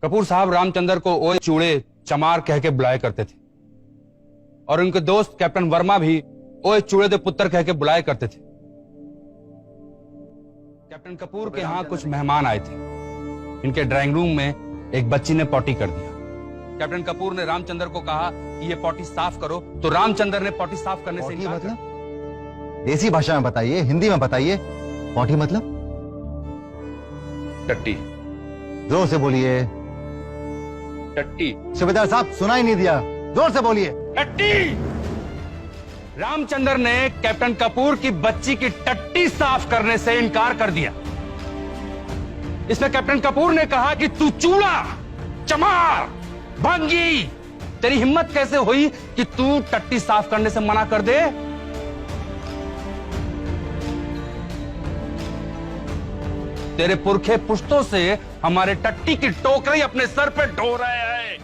कपूर साहब रामचंद्र को ओए चूड़े चमार कह के बुलाया करते थे और उनके दोस्त कैप्टन वर्मा भी ओए चूड़े दे पुत्र कह के बुलाया करते थे। कैप्टन कपूर के यहाँ कुछ मेहमान आए थे। इनके ड्राइंग रूम में एक बच्ची ने पॉटी कर दिया। कैप्टन कपूर ने रामचंद्र को कहा कि ये पॉटी साफ करो, तो रामचंद्र ने पॉटी साफ करने से इनकार कर दिया। देसी भाषा में बताइए, हिंदी में बताइए, पॉटी मतलब? टट्टी। जोर से बोलिए। टट्टी। सूबेदार साहब सुनाई नहीं दिया, जोर से बोलिए। टट्टी। रामचंद्र ने कैप्टन कपूर की बच्ची की टट्टी साफ करने से इनकार कर दिया। इसमें कैप्टन कपूर ने कहा कि तू चूड़ा चमार भंगी, तेरी हिम्मत कैसे हुई कि तू टट्टी साफ करने से मना कर दे? तेरे पुरखे पुश्तों से हमारे टट्टी की टोकरी अपने सर पे ढो रहे हैं।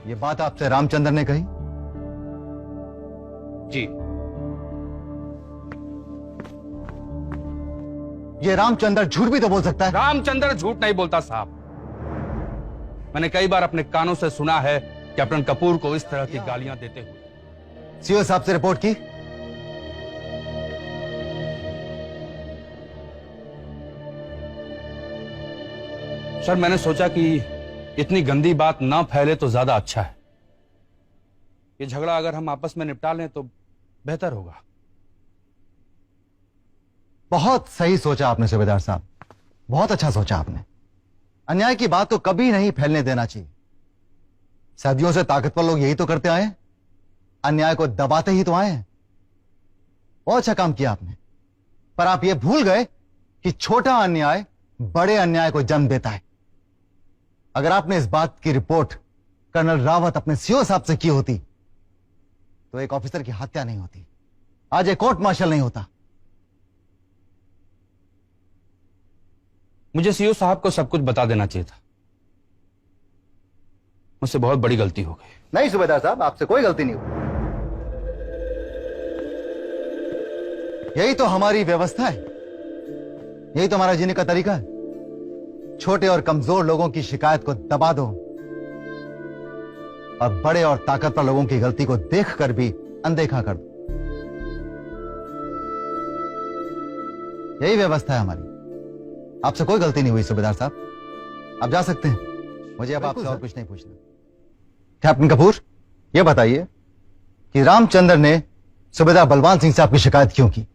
ये बात आपसे रामचंद्र ने कही? जी। ये रामचंद्र झूठ भी तो बोल सकता है। रामचंद्र झूठ नहीं बोलता साहब। मैंने कई बार अपने कानों से सुना है कैप्टन कपूर को इस तरह की गालियां देते हुए। सीओ साहब से रिपोर्ट की? सर मैंने सोचा कि इतनी गंदी बात ना फैले तो ज्यादा अच्छा है। ये झगड़ा अगर हम आपस में निपटा लें तो बेहतर होगा। बहुत सही सोचा आपने सूबेदार साहब, बहुत अच्छा सोचा आपने। अन्याय की बात तो कभी नहीं फैलने देना चाहिए। सदियों से ताकतवर लोग यही तो करते आए हैं, अन्याय को दबाते ही तो आए हैं। बहुत अच्छा काम किया आपने, पर आप ये भूल गए कि छोटा अन्याय बड़े अन्याय को जन्म देता है। अगर आपने इस बात की रिपोर्ट कर्नल रावत अपने सीओ साहब से की होती तो एक ऑफिसर की हत्या नहीं होती, आज एक कोर्ट मार्शल नहीं होता। मुझे सीओ साहब को सब कुछ बता देना चाहिए था। मुझसे बहुत बड़ी गलती हो गई। नहीं सूबेदार साहब, आपसे कोई गलती नहीं हुई। यही तो हमारी व्यवस्था है, यही तो हमारा जीने का तरीका है। छोटे और कमजोर लोगों की शिकायत को दबा दो और बड़े और ताकतवर लोगों की गलती को देखकर भी अनदेखा कर दो। यही व्यवस्था है हमारी। आपसे कोई गलती नहीं हुई सूबेदार साहब, आप जा सकते हैं। मुझे अब आपसे और कुछ नहीं पूछना। कैप्टन कपूर, यह बताइए कि रामचंद्र ने सूबेदार बलवान सिंह से आपकी शिकायत क्यों की?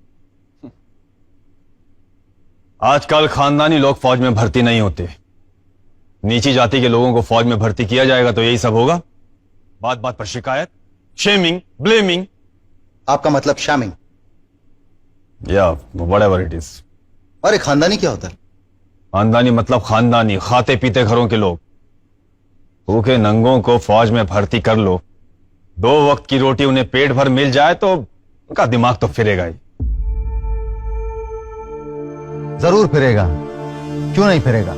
आजकल खानदानी लोग फौज में भर्ती नहीं होते। नीची जाति के लोगों को फौज में भर्ती किया जाएगा तो यही सब होगा। बात बात पर शिकायत, शेमिंग, ब्लेमिंग। आपका मतलब शामिंग? या व्हाटएवर इट इज। अरे खानदानी क्या होता है? खानदानी मतलब खानदानी, खाते पीते घरों के लोग। भूखे नंगों को फौज में भर्ती कर लो, 2 वक्त की रोटी उन्हें पेट भर मिल जाए तो उनका दिमाग तो फिरेगा ही। जरूर फिरेगा, क्यों नहीं फिरेगा?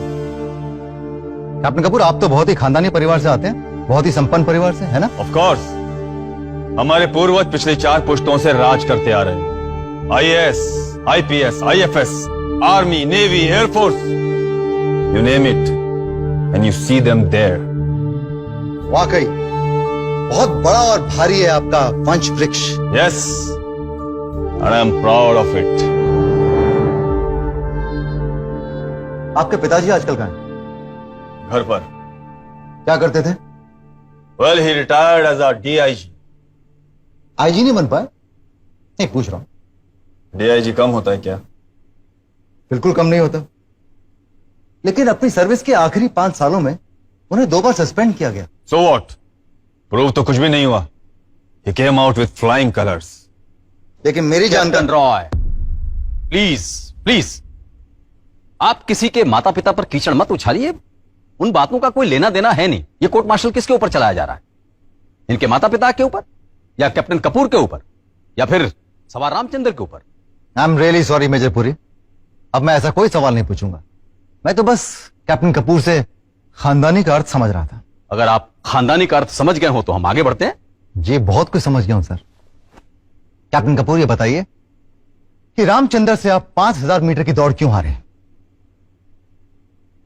कैप्टन कपूर, आप तो बहुत ही खानदानी परिवार से आते हैं, बहुत ही संपन्न परिवार से, है ना? ऑफ कोर्स, हमारे पूर्वज पिछले 4 पुश्तों से राज करते आ रहे हैं। IAS, IPS, IFS, army, navy, air force, you name it and you see them there. वाकई बहुत बड़ा और भारी है आपका वंश वृक्ष। Yes, and I am proud of it. आपके पिताजी आजकल कहां हैं? घर पर। क्या करते थे? Well, he retired as a DIG. IG नहीं बन पाए? नहीं, पूछ रहा हूं। डीआईजी कम होता है क्या? बिल्कुल कम नहीं होता, लेकिन अपनी सर्विस के आखिरी 5 सालों में उन्हें 2 बार सस्पेंड किया गया। So what? प्रूव तो कुछ भी नहीं हुआ। He came out with flying colours. लेकिन मेरी जानकारी। रॉय, प्लीज प्लीज, आप किसी के माता पिता पर कीचड़ मत उछालिए। उन बातों का कोई लेना देना है नहीं। ये कोर्ट मार्शल किसके ऊपर चलाया जा रहा है? इनके माता पिता के ऊपर, या कैप्टन कपूर के ऊपर, या फिर सवार रामचंद्र के ऊपर? I am really sorry major Puri, अब मैं ऐसा कोई सवाल नहीं पूछूंगा। मैं तो बस कैप्टन कपूर से खानदानी का अर्थ समझ रहा था। अगर आप खानदानी का अर्थ समझ गए हो तो हम आगे बढ़ते हैं। जी बहुत कुछ समझ गया हूं सर। कैप्टन कपूर, ये बताइए कि रामचंद्र से आप 5000 मीटर की दौड़ क्यों हारे?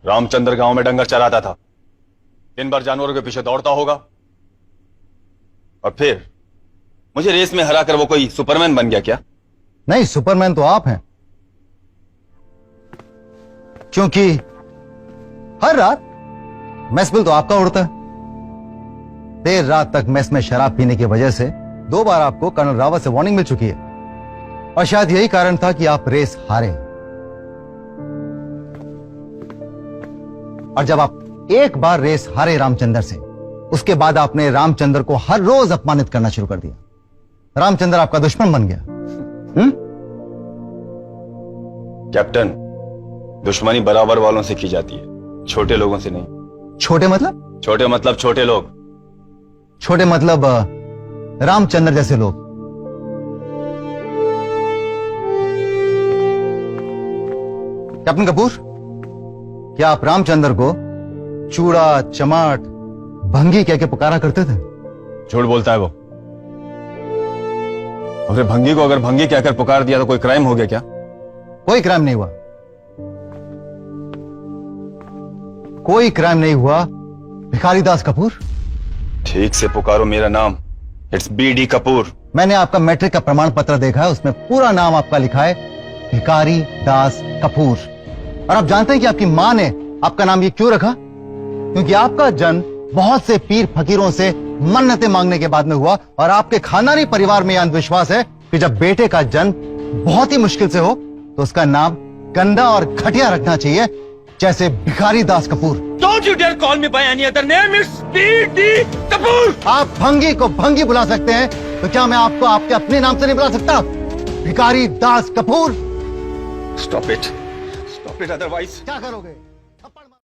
रामचंद्र गांव में डंगर चराता था। दिन भर जानवरों के पीछे दौड़ता होगा और फिर मुझे रेस में हराकर वो कोई सुपरमैन बन गया क्या? नहीं, सुपरमैन तो आप हैं, क्योंकि हर रात मेस बिल तो आपका उड़ता है। देर रात तक मेस में शराब पीने की वजह से 2 बार आपको कर्नल रावत से वार्निंग मिल चुकी है, और शायद यही कारण था कि आप रेस हारे। और जब आप एक बार रेस हारे रामचंद्र से, उसके बाद आपने रामचंद्र को हर रोज अपमानित करना शुरू कर दिया। रामचंद्र आपका दुश्मन बन गया। कैप्टन, दुश्मनी बराबर वालों से की जाती है, छोटे लोगों से नहीं। छोटे मतलब? छोटे मतलब छोटे लोग। छोटे मतलब रामचंद्र जैसे लोग। कैप्टन कपूर, क्या आप रामचंद्र को चूड़ा, चमाट, भंगी कह के पुकारा करते थे? झूठ बोलता है वो। और फिर भंगी को अगर भंगी कहकर पुकार दिया तो कोई क्राइम हो गया क्या? कोई क्राइम नहीं हुआ, कोई क्राइम नहीं हुआ भिखारी दास कपूर। ठीक से पुकारो मेरा नाम। It's BD Kapoor. मैंने आपका मैट्रिक का प्रमाण पत्र देखा है, उसमें पूरा नाम आपका लिखा है भिखारी दास कपूर। और आप जानते हैं कि आपकी मां ने आपका नाम ये क्यों रखा? क्योंकि आपका जन्म बहुत से पीर फकीरों से मन्नतें मांगने के बाद में हुआ, और आपके खानदानी परिवार में यह अंधविश्वास है कि जब बेटे का जन्म बहुत ही मुश्किल से हो तो उसका नाम गंदा और घटिया रखना चाहिए, जैसे भिखारी Das Kapoor. Don't you dare call me by any other name. It's B.D. Kapoor. आप भंगी को भंगी बुला सकते हैं, तो क्या मैं आपको आपके अपने नाम से नहीं बुला सकता? Bhikhari Das Kapoor. Stop it, otherwise. क्या करोगे?